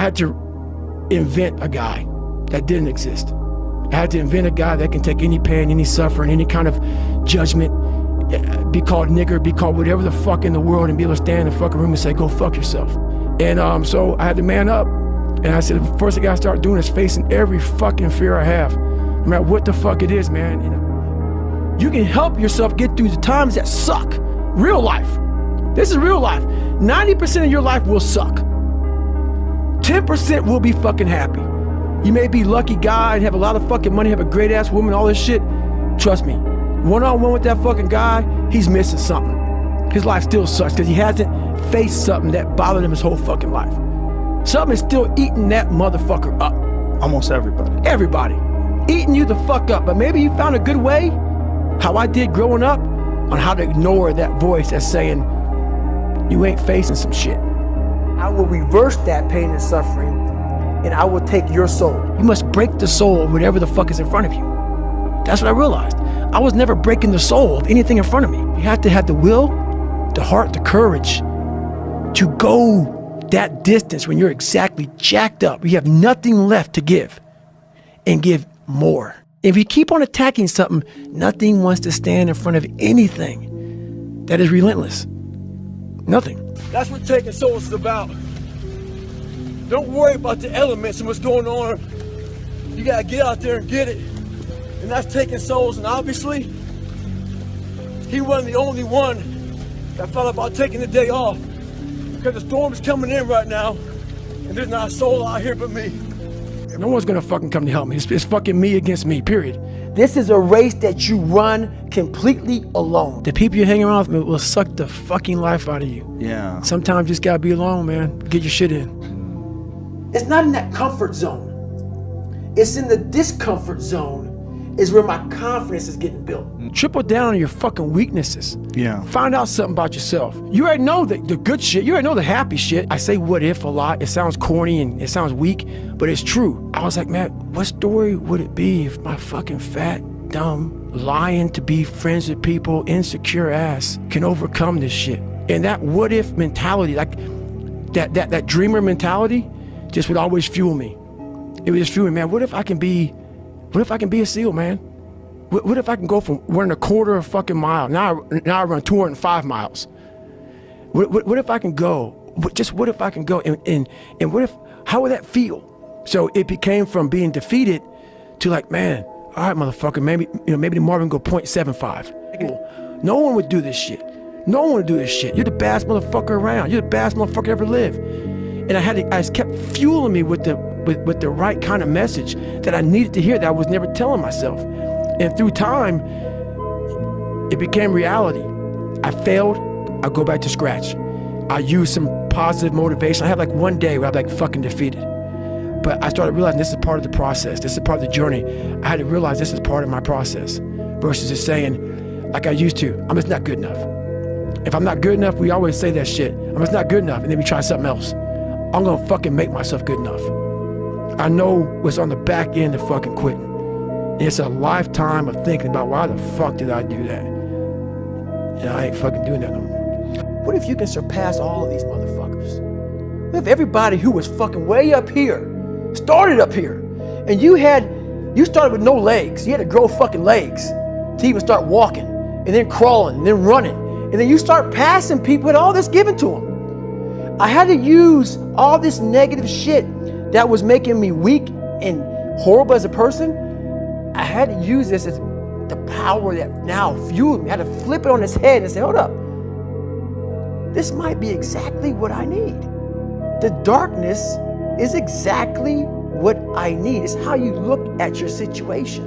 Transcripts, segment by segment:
had to invent a guy that didn't exist. I had to invent a guy that can take any pain, any suffering, any kind of judgment, be called nigger, be called whatever the fuck in the world, and be able to stand in the fucking room and say, go fuck yourself. And so I had to man up. And I said, the first thing I gotta start doing is facing every fucking fear I have, no matter what the fuck it is, man. You can help yourself get through the times that suck. Real life. This is real life. 90% of your life will suck. 10% will be fucking happy. You may be a lucky guy and have a lot of fucking money, have a great ass woman, all this shit. Trust me, one-on-one with that fucking guy, he's missing something. His life still sucks because he hasn't faced something that bothered him his whole fucking life. Something is still eating that motherfucker up. Almost everybody. Everybody. Eating you the fuck up. But maybe you found a good way, how I did growing up, on how to ignore that voice that's saying, you ain't facing some shit. I will reverse that pain and suffering, and I will take your soul. You must break the soul of whatever the fuck is in front of you. That's what I realized. I was never breaking the soul of anything in front of me. You have to have the will, the heart, the courage to go that distance when you're exactly jacked up. You have nothing left to give, and give more. If you keep on attacking something, nothing wants to stand in front of anything that is relentless. Nothing. That's what taking souls is about. Don't worry about the elements and what's going on. You gotta get out there and get it. And that's taking souls. And obviously, he wasn't the only one that thought about taking the day off. Because the storm is coming in right now, and there's not a soul out here but me. No one's gonna fucking come to help me. It's fucking me against me, period. This is a race that you run completely alone. The people you hang around with will suck the fucking life out of you. Yeah. Sometimes you just gotta be alone, man. Get your shit in. It's not in that comfort zone. It's in the discomfort zone is where my confidence is getting built. Triple down on your fucking weaknesses. Yeah. Find out something about yourself. You already know the good shit. You already know the happy shit. I say what if a lot. It sounds corny and it sounds weak, but it's true. I was like, man, what story would it be if my fucking fat, dumb, lying to be friends with people, insecure ass can overcome this shit? And that what if mentality, like that dreamer mentality, just would always fuel me. It would just fuel me, man. What if I can be a SEAL, man? What if I can go from running a quarter of a fucking mile, now I run 205 miles. What if I can go? What if I can go? And what if, how would that feel? So it became from being defeated to like, man, all right, motherfucker, maybe tomorrow we can go 0.75. No one would do this shit. No one would do this shit. You're the baddest motherfucker around. You're the baddest motherfucker ever lived. And I just kept fueling me with the right kind of message that I needed to hear that I was never telling myself. And through time, it became reality. I failed, I go back to scratch. I use some positive motivation. I have like one day where I'm like fucking defeated. But I started realizing this is part of the process. This is part of the journey. I had to realize this is part of my process versus just saying, like I used to, I'm just not good enough. If I'm not good enough, we always say that shit. I'm just not good enough, and then we try something else. I'm gonna fucking make myself good enough. I know what's on the back end of fucking quitting. It's a lifetime of thinking about why the fuck did I do that? And I ain't fucking doing that no more. What if you can surpass all of these motherfuckers? What if everybody who was fucking way up here started up here, and you started with no legs. You had to grow fucking legs to even start walking, and then crawling, and then running, and then you start passing people with all this given to them. I had to use all this negative shit that was making me weak and horrible as a person. I had to use this as the power that now fueled me. I had to flip it on its head and say, hold up, this might be exactly what I need. The darkness is exactly what I need. It's how you look at your situation.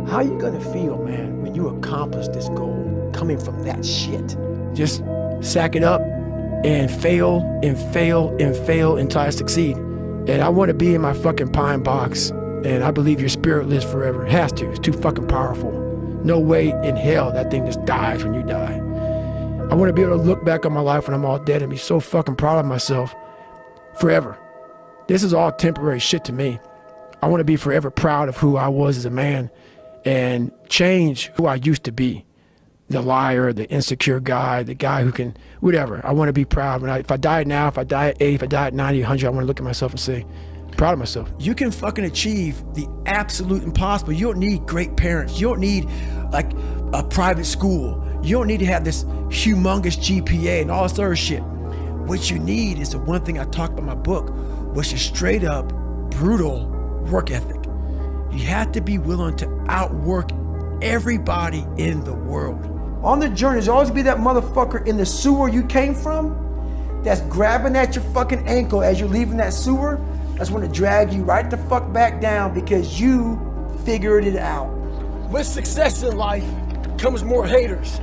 How are you gonna feel, man, when you accomplish this goal coming from that shit? Just sack it up and fail and fail and fail until I succeed. And I want to be in my fucking pine box, and I believe your spirit lives forever. It has to. It's too fucking powerful. No way in hell that thing just dies when you die. I want to be able to look back on my life when I'm all dead and be so fucking proud of myself forever. This is all temporary shit to me. I want to be forever proud of who I was as a man and change who I used to be. the liar, the insecure guy, the guy who can, whatever. I want to be proud. If I die now, if I die at 80, if I die at 90, 100, I want to look at myself and say, proud of myself. You can fucking achieve the absolute impossible. You don't need great parents. You don't need like a private school. You don't need to have this humongous GPA and all this other shit. What you need is the one thing I talked about in my book, which is straight up brutal work ethic. You have to be willing to outwork everybody in the world. On the journey, there's always be that motherfucker in the sewer you came from that's grabbing at your fucking ankle as you're leaving that sewer. That's want to drag you right the fuck back down because you figured it out. With success in life comes more haters.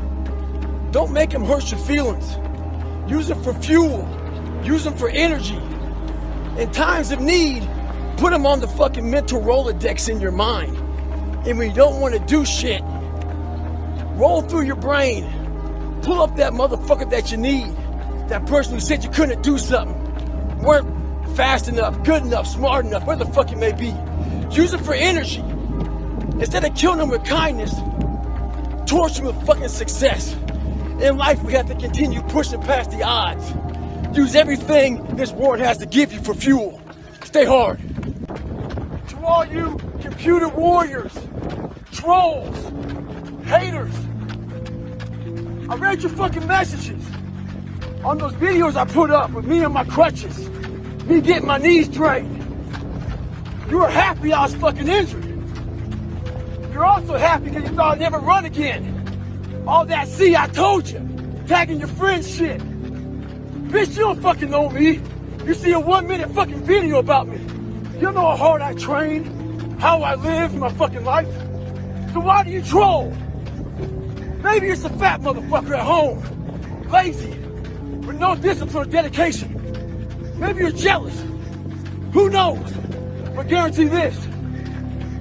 Don't make them hurt your feelings. Use them for fuel. Use them for energy. In times of need, put them on the fucking mental Rolodex in your mind. And when you don't want to do shit, roll through your brain. Pull up that motherfucker that you need. That person who said you couldn't do something. Weren't fast enough, good enough, smart enough, whatever the fuck it may be. Use it for energy. Instead of killing them with kindness, torture them with fucking success. In life, we have to continue pushing past the odds. Use everything this world has to give you for fuel. Stay hard. To all you computer warriors, trolls, haters, I read your fucking messages on those videos I put up with me on my crutches, me getting my knees drained. You were happy I was fucking injured. You're also happy because you thought I'd never run again. All that, see, I told you, tagging your friends shit. Bitch, you don't fucking know me. You see a 1 minute fucking video about me. You don't know how hard I train, how I live my fucking life. So why do you troll? Maybe it's a fat motherfucker at home, lazy, with no discipline or dedication. Maybe you're jealous. Who knows? But guarantee this,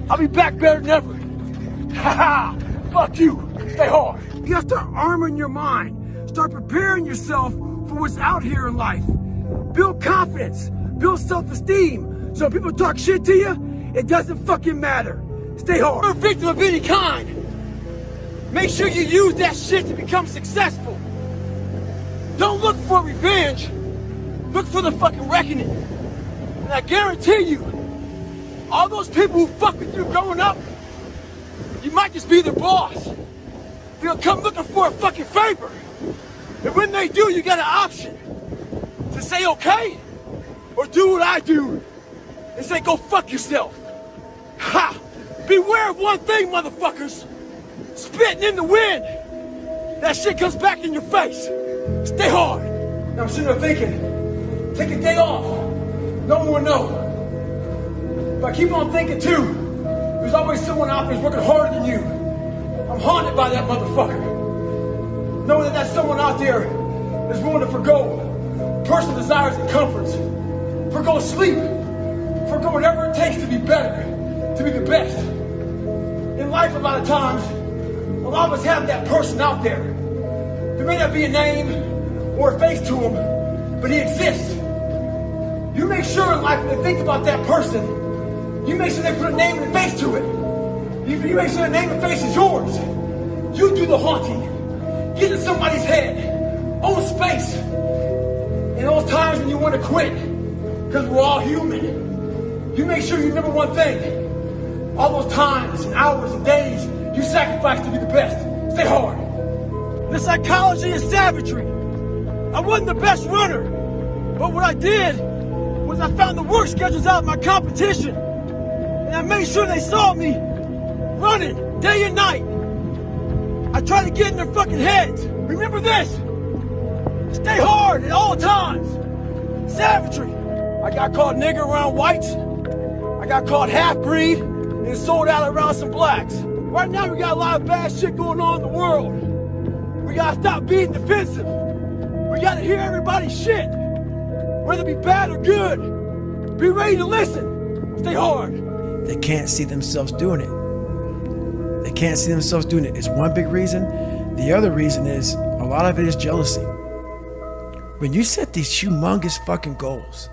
I'll be back better than ever. Ha ha! Fuck you. Stay hard. You have to start arming your mind. Start preparing yourself for what's out here in life. Build confidence. Build self-esteem. So when people talk shit to you, it doesn't fucking matter. Stay hard. You're a victim of any kind. Make sure you use that shit to become successful. Don't look for revenge. Look for the fucking reckoning. And I guarantee you, all those people who fuck with you growing up, you might just be their boss. They'll come looking for a fucking favor. And when they do, you got an option to say okay, or do what I do and say go fuck yourself. Ha! Beware of one thing, motherfuckers. Spitting in the wind. That shit comes back in your face. Stay hard. Now I'm sitting there thinking, take a day off. No one will know. But I keep on thinking too, there's always someone out there who's working harder than you. I'm haunted by that motherfucker. Knowing that that's someone out there that's willing to forgo personal desires and comforts, forgo sleep, forgo whatever it takes to be better, to be the best. In life, a lot of times, a lot of us have that person out there. There may not be a name or a face to him, but he exists. You make sure in life when they think about that person, you make sure they put a name and a face to it. You make sure the name and face is yours. You do the haunting. Get in somebody's head. Own space. In those times when you want to quit, because we're all human, you make sure you remember one thing. All those times and hours and days you sacrificed to be the best. Stay hard. The psychology is savagery. I wasn't the best runner, but what I did was I found the work schedules out of my competition, and I made sure they saw me running day and night. I tried to get in their fucking heads. Remember this. Stay hard at all times. Savagery. I got called nigger around whites. I got called half-breed and sold out around some blacks. Right now we got a lot of bad shit going on in the world. We gotta stop being defensive. We gotta hear everybody's shit. Whether it be bad or good. Be ready to listen. Stay hard. They can't see themselves doing it. They can't see themselves doing it. It's one big reason. The other reason is a lot of it is jealousy. When you set these humongous fucking goals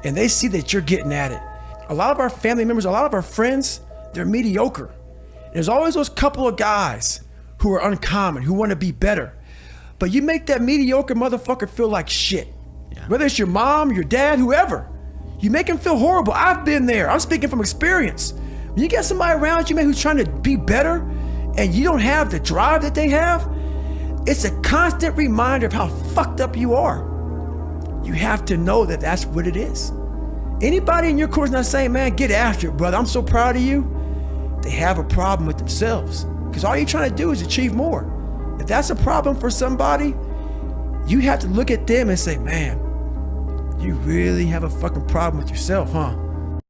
and they see that you're getting at it, a lot of our family members, a lot of our friends, they're mediocre. There's always those couple of guys who are uncommon, who want to be better. But you make that mediocre motherfucker feel like shit. Yeah. Whether it's your mom, your dad, whoever. You make him feel horrible. I've been there. I'm speaking from experience. When you get somebody around you, man, who's trying to be better and you don't have the drive that they have, it's a constant reminder of how fucked up you are. You have to know that that's what it is. Anybody in your course not saying, man, get after it, brother, I'm so proud of you, they have a problem with themselves. Because all you're trying to do is achieve more. If that's a problem for somebody, you have to look at them and say, man, you really have a fucking problem with yourself, huh?